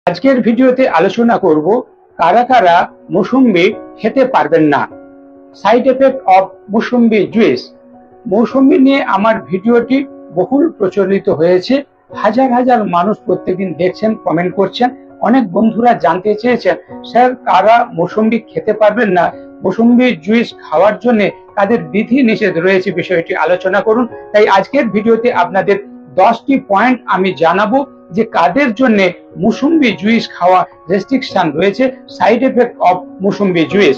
আজকের ভিডিওতে আলোচনা করব কারা কারা মৌসুম্বি খেতে পারবেন না। Side effect of mosambi juice. Mosambi নিয়ে আমার ভিডিওটি বহুল প্রচলিত হয়েছে, হাজার হাজার মানুষ প্রত্যেকদিন দেখছেন, কমেন্ট করছেন। অনেক বন্ধুরা জানতে চেয়েছেন, স্যার কারা মৌসুম্বি খেতে পারবেন না, মৌসুম্বি জুইস খাওয়ার জন্য তাদের বিধি নিষেধ রয়েছে, বিষয়টি আলোচনা করুন। তাই আজকের ভিডিওতে আপনাদের 10টি পয়েন্ট আমি জানাবো যে কাদের জন্য মৌসুম্বি জুইস খাওয়া রেস্ট্রিকশন রয়েছে, side effect of mosambi juice.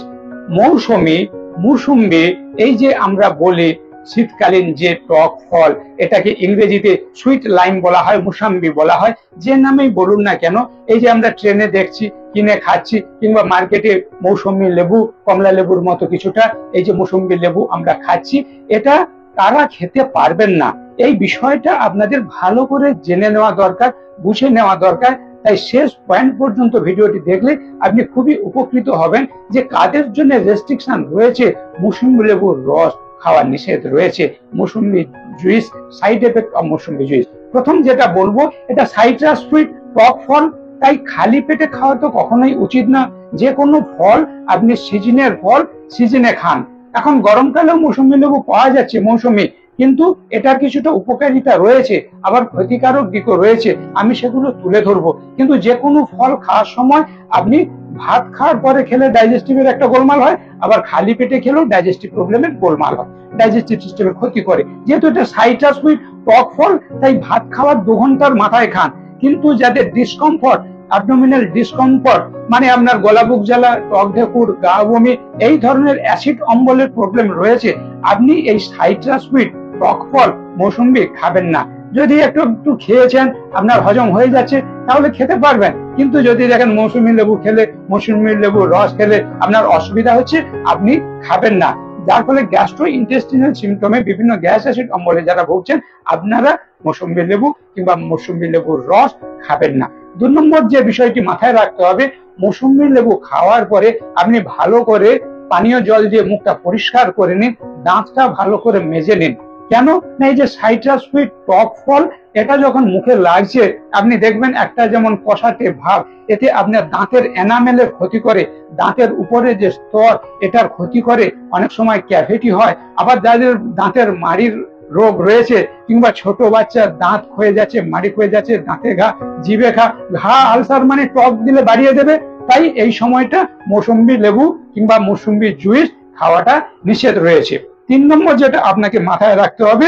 Mosambi এই যে আমরা বলি শীতকালীন যে টক ফল, এটাকে ইংরেজিতে সুইট লাইম বলা হয়, মুসাম্বি বলা হয়, যে নামেই বলুন না কেন। এই যে আমরা ট্রেনে দেখছি, কিনে খাচ্ছি, কিংবা মার্কেটে মৌসুমী লেবু, কমলা লেবুর মতো কিছুটা এই যে মৌসুম্বি লেবু আমরা খাচ্ছি, এটা কারা খেতে পারবেন না, এই বিষয়টা আপনাদের ভালো করে জেনে নেওয়া দরকার, বুঝে নেওয়া দরকার। তাই শেষ পয়েন্ট পর্যন্ত ভিডিওটি দেখলে আপনি খুবই উপকৃত হবেন যে কাদের জন্য রেস্ট্রিকশন রয়েছে, মৌসুমী লেবুর রস খাওয়া নিষেধ রয়েছে, mosambi juice, side effect of Mousumi juice. প্রথম যেটা বলবো, এটা সাইট্রাস ফ্রুট, টক ফল, তাই খালি পেটে খাওয়া তো কখনোই উচিত না। যে কোনো ফল আপনি সিজনের ফল সিজনে খান। এখন গরমকালেও মৌসুমী লেবু পাওয়া যাচ্ছে মৌসুমী, কিন্তু এটার কিছুটা উপকারিতা রয়েছে, আবার ক্ষতিকারক দিকও রয়েছে, আমি সেগুলো তুলে ধরবো। কিন্তু যে কোনো ফল খাওয়ার সময় আপনি ভাত খাওয়ার পরে খেলে ডাইজেস্টিভের একটা গোলমাল হয়, আবার খালি পেটে খেলেও ডাইজেস্টিভ প্রবলেমের গোলমাল হয়, ডাইজেস্টিভ সিস্টেমের ক্ষতি করে। যেহেতু এটা সাইট্রাস ফ্রুট, টক ফল, তাই ভাত খাওয়ার 2 ঘন্টার মাথায় খান। কিন্তু যাদের ডিসকমফর্ট, অ্যাবডোমিনাল ডিসকমফর্ট, মানে আপনার গলা বুক জ্বালা, টক ঢেকুর, গা বমি, এই ধরনের অ্যাসিড অম্বলের প্রবলেম রয়েছে, আপনি এই সাইট্রাস ফ্রুট, টক ফল, মৌসুম্বি খাবেন না। যদি একটু একটু খেয়েছেন, আপনার হজম হয়ে যাচ্ছে, তাহলে খেতে পারবেন। কিন্তু যদি দেখেন মৌসুমী লেবু খেলে, মৌসুমী লেবুর রস খেলে আপনার অসুবিধা হচ্ছে, আপনি খাবেন না। যার ফলে গ্যাস্ট্রো ইন্টেস্টিনাল সিমটমে, বিভিন্ন গ্যাস অ্যাসিড অম্বলে যারা ভুগছেন, আপনারা মৌসুমী লেবু কিংবা মৌসুমী লেবুর রস খাবেন না। 2 নম্বর যে বিষয়টি মাথায় রাখতে হবে, মৌসুমী লেবু খাওয়ার পরে আপনি ভালো করে পানীয় জল দিয়ে মুখটা পরিষ্কার করে নিন, দাঁতটা ভালো করে মেজে নিন। কেন না, এই যে সাইট্রাস ফ্রুট, টক ফল, এটা যখন মুখে লাগছে আপনি দেখবেন একটা যেমন কষাটে ভাব, এতে আপনার দাঁতের এনামেলের ক্ষতি করে, দাঁতের উপরে যে স্তর এটার ক্ষতি করে, অনেক সময় ক্যাভিটি হয়। আবার যাদের দাঁতের মাড়ির রোগ রয়েছে, কিংবা ছোট বাচ্চার দাঁত ক্ষয়ে যাচ্ছে, মাড়ি ক্ষয়ে যাচ্ছে, দাঁতে ঘা, জিভে ঘা, আলসার, মানে টক দিলে বাড়িয়ে দেবে। তাই এই সময়টা মৌসুম্বি লেবু কিংবা মৌসুম্বি জুইস খাওয়াটা নিষেধ রয়েছে। 3 নম্বর যেটা আপনাকে মাথায় রাখতে হবে,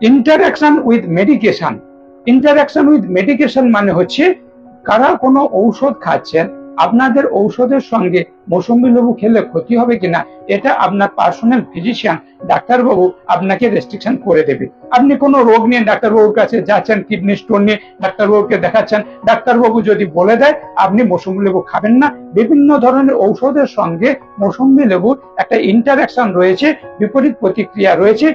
interaction with medication. Interaction with medication মানে হচ্ছে, কারা কোনো ঔষধ খাচ্ছেন, আপনাদের ঔষধের সঙ্গে মৌসুমী লেবু খেলে ক্ষতি হবে কিনা, এটা আপনার পার্সোনাল ফিজিশিয়ান, ডাক্তারবাবু আপনাকে রেস্ট্রিকশন করে দেবে। আপনি কোনো রোগ নিয়ে ডাক্তারবাবুর কাছে যাচ্ছেন, কিডনি স্টোন নিয়ে ডাক্তারবাবুকে দেখাচ্ছেন, ডাক্তারবাবু যদি বলে দেয় আপনি মৌসুমী লেবু খাবেন না, বিভিন্ন ধরনের ঔষধের সঙ্গে মৌসুমী লেবুর একটা ইন্টারঅ্যাকশন রয়েছে, বিপরীত প্রতিক্রিয়া রয়েছে।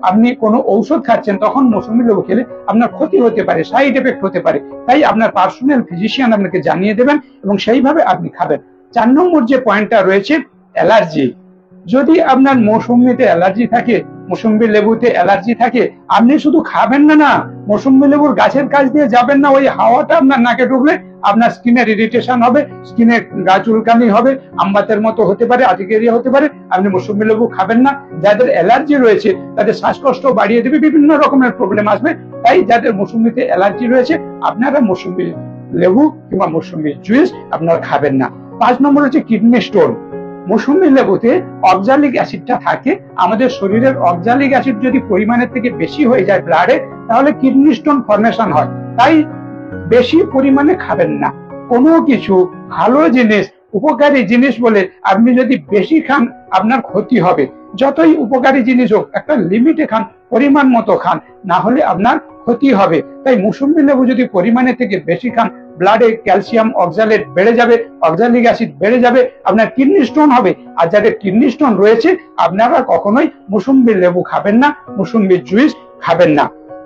আপনি কোনো ঔষধ খাচ্ছেন, তখন মৌসুমী লেবু খেলে আপনার ক্ষতি হতে পারে, সাইড এফেক্ট হতে পারে। তাই আপনার পার্সোনাল ফিজিশিয়ান আপনাকে জানিয়ে দেবেন এবং সেইভাবে আপনি খাবেন। 4 নম্বর যে পয়েন্টটা রয়েছে, অ্যালার্জি। যদি আপনার মৌসুমীতে অ্যালার্জি থাকে, মৌসুমী লেবুতে অ্যালার্জি থাকে, আপনি শুধু খাবেন না, মৌসুমী লেবুর গাছের কাছ দিয়ে যাবেন না। ওই হাওয়াটা আপনার নাকে ঢুকলে আপনার স্কিনের ইরিটেশন হবে, স্কিনের গা চুলকানি হবে, আমবাতের মতো হতে পারে, আর্টিকেরিয়া হতে পারে, আপনি মৌসুমী লেবু খাবেন না। যাদের অ্যালার্জি রয়েছে তাদের শ্বাসকষ্ট বাড়িয়ে দেবে, বিভিন্ন রকমের প্রবলেম আসবে। তাই যাদের মৌসুমীতে অ্যালার্জি রয়েছে, আপনারা মৌসুমী লেবু কিংবা মৌসুমী জুইস আপনারা খাবেন না। 5 নম্বর হচ্ছে কিডনি স্টোন। মৌসুমী লেবুতে অক্সালিক অ্যাসিডটা থাকে, আমাদের শরীরের অক্সালিক অ্যাসিড যদি পরিমাণের থেকে বেশি হয়ে যায় ব্লাডে, তাহলে কিডনি স্টোন ফর্মেশন হয়। তাই বেশি পরিমাণে খাবেন না। কোনো কিছু ভালো জিনিস, উপকারী জিনিস বলে আপনি যদি বেশি খান, আপনার ক্ষতি হবে। যতই উপকারী জিনিস হোক, একটা লিমিটে খান, পরিমাণ মতো খান, না হলে আপনার ক্ষতি হবে। তাই মৌসুমী লেবু যদি পরিমাণের থেকে বেশি খান, ব্লাডে ক্যালসিয়াম অক্সালেট বেড়ে যাবে, অক্সালিক অ্যাসিড বেড়ে যাবে, আপনার কিডনি স্টোন হবে। আর যাদের কিডনি স্টোন রয়েছে, আপনারা কখনোই মৌসুমী লেবু খাবেন না, মৌসুমী জুইস খাবেন না।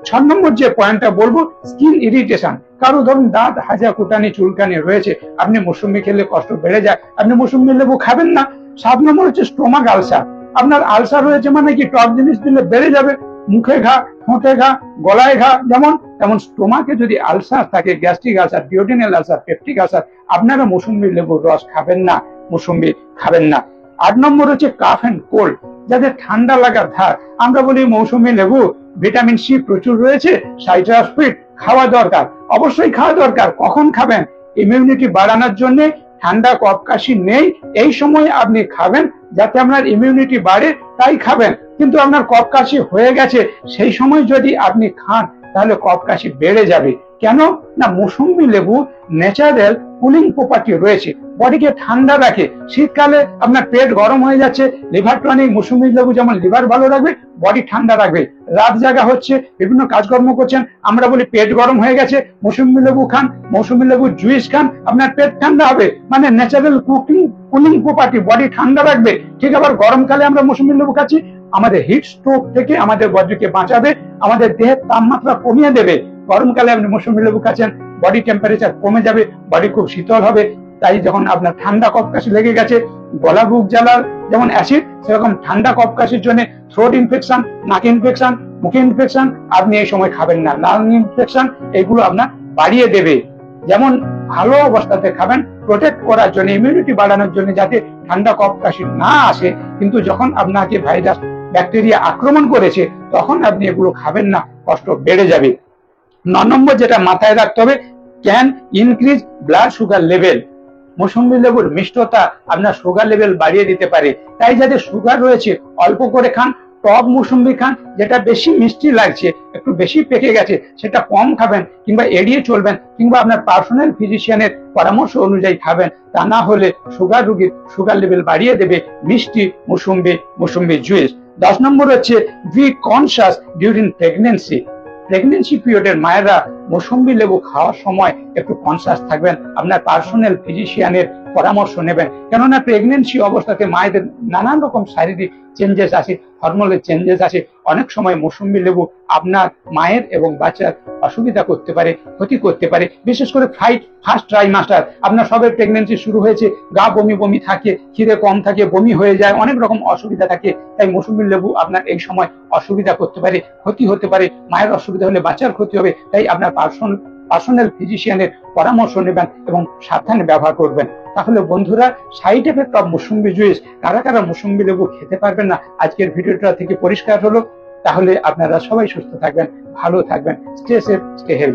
6 নম্বর যে পয়েন্টটা বলবো, স্কিন ইরিটেশন। কারো ধরুন দাঁত হাজা, কুটানি, চুলকানি রয়েছে, আপনি মৌসুমী খেলে কষ্ট বেড়ে যায়, আপনি মৌসুমী লেবু খাবেন না। 7 নম্বর হচ্ছে স্টোমাক আলসার। আপনার আলসার হয়েছে মানে কি, টক জিনিস দিলে বেড়ে যাবে, মুখে ঘা, ঠোঁটে ঘা, গলায় ঘা, যেমন তেমন স্টোমাকে যদি আলসার থাকে, gastric ulcer, duodenal ulcer, peptic ulcer, আপনারা মৌসুমী লেবুর রস খাবেন না, মৌসুমী খাবেন না। 8 নম্বর হচ্ছে কাফ এন্ড কোল্ড, যাদের ঠান্ডা লাগার ধার, আমরা বলি মৌসুমী লেবু ভিটামিন সি প্রচুর রয়েছে, সাইট্রাস ফ্রুট খাওয়া দরকার, অবশ্যই খাওয়া দরকার। কখন খাবেন? ইমিউনিটি বাড়ানোর জন্য। ঠান্ডা কফ কাশি নেই এই সময় আপনি খাবেন, যাতে আপনার ইমিউনিটি বাড়ে, তাই খাবেন। কিন্তু আপনার কফ কাশি হয়ে গেছে সেই সময় যদি আপনি খান তাহলে কফ কাশি বেড়ে যাবে। কেন না, মৌসুমী লেবু ন্যাচারাল কুলিং প্রপার্টি রয়েছে, বডিকে ঠান্ডা রাখে। শীতকালে আপনার পেট গরম হয়ে যাচ্ছে, লিভার টনিক মৌসুমী লেবু যেমন লিভার ভালো রাখবে, বডি ঠান্ডা রাখবে। রাত জাগা হচ্ছে, বিভিন্ন কাজকর্ম করছেন, আমরা বলি পেট গরম হয়ে গেছে, মৌসুমী লেবু খান, মৌসুমী লেবু জুইস খান, আপনার পেট ঠান্ডা হবে। মানে ন্যাচারাল কুলিং প্রপার্টি, বডি ঠান্ডা রাখবে। ঠিক আবার গরমকালে আমরা মৌসুমী লেবু খাচ্ছি, আমাদের হিট স্ট্রোক থেকে আমাদের বডিকে বাঁচাবে, আমাদের দেহের তাপমাত্রা কমিয়ে দেবে। গরমকালে আপনি মৌসুমী লেবু খাচ্ছেন, বডি টেম্পারেচার কমে যাবে, বডি খুব শীতল হবে। তাই যখন আপনার ঠান্ডা কফ কাশি লেগে গেছে, গলা বুক জ্বালার যেমন অ্যাসিড, সেরকম ঠান্ডা কফ কাশির জন্য থ্রোট ইনফেকশন, নাক ইনফেকশন, মুখ ইনফেকশন আপনি এই সময় খাবেন না। লাং ইনফেকশন এগুলো আপনার বাড়িয়ে দেবে। যেমন ভালো অবস্থাতে খাবেন, প্রোটেক্ট করার জন্য, ইমিউনিটি বাড়ানোর জন্য, যাতে ঠান্ডা কফ কাশি না আসে। কিন্তু যখন আপনাকে ভাইরাস ব্যাকটেরিয়া আক্রমণ করেছে তখন আপনি এগুলো খাবেন না, কষ্ট বেড়ে যাবে। 9 নম্বর যেটা মাথায় রাখতে হবে, can increase blood sugar level. Mosambi লেবুর মিষ্টতা আপনার সুগার লেভেল বাড়িয়ে দিতে পারে। তাই যাদের সুগার রয়েছে অল্প করে খান। টক মৌসুমী খান, যেটা বেশি মিষ্টি লাগছে, একটু বেশি পেকে গেছে, সেটা কম খাবেন কিংবা এড়িয়ে চলবেন, কিংবা আপনার পার্সোনাল ফিজিশিয়ানের পরামর্শ অনুযায়ী খাবেন। তা না হলে সুগার রোগীর সুগার লেভেল বাড়িয়ে দেবে মিষ্টি মৌসুমী জুইস। 10 নম্বর হচ্ছে be conscious during pregnancy. Pregnancy পিরিয়ডের মায়েরা মৌসুমী লেবু খাওয়ার সময় একটু কনসাস থাকবেন, আপনার পার্সোনাল ফিজিশিয়ানের পরামর্শ নেবেন। কেননা প্রেগনেন্সি অবস্থাতে মায়েদের নানান রকম শারীরিক চেঞ্জেস আসে, হরমোনাল চেঞ্জেস আসে। অনেক সময় মৌসুমী লেবু আপনার মায়ের এবং বাচ্চার অসুবিধা করতে পারে, ক্ষতি করতে পারে। বিশেষ করে ফার্স্ট ট্রাইমাস্টার, আপনার সবে প্রেগনেন্সি শুরু হয়েছে, গা বমি বমি থাকে, খিদে কম থাকে, বমি হয়ে যায়, অনেক রকম অসুবিধা থাকে। তাই মৌসুমী লেবু আপনার এই সময় অসুবিধা করতে পারে, ক্ষতি হতে পারে। মায়ের অসুবিধা হলে বাচ্চার ক্ষতি হবে। তাই আপনার পার্সোনাল ফিজিশিয়ানের পরামর্শ নেবেন এবং সাবধানে ব্যবহার করবেন। তাহলে বন্ধুরা, side effect of Mousumi juice, কারা কারা মৌসুমী লেবু খেতে পারবেন না, আজকের ভিডিওটা থেকে পরিষ্কার হলো। তাহলে আপনারা সবাই সুস্থ থাকবেন, ভালো থাকবেন। Stay safe, stay healthy.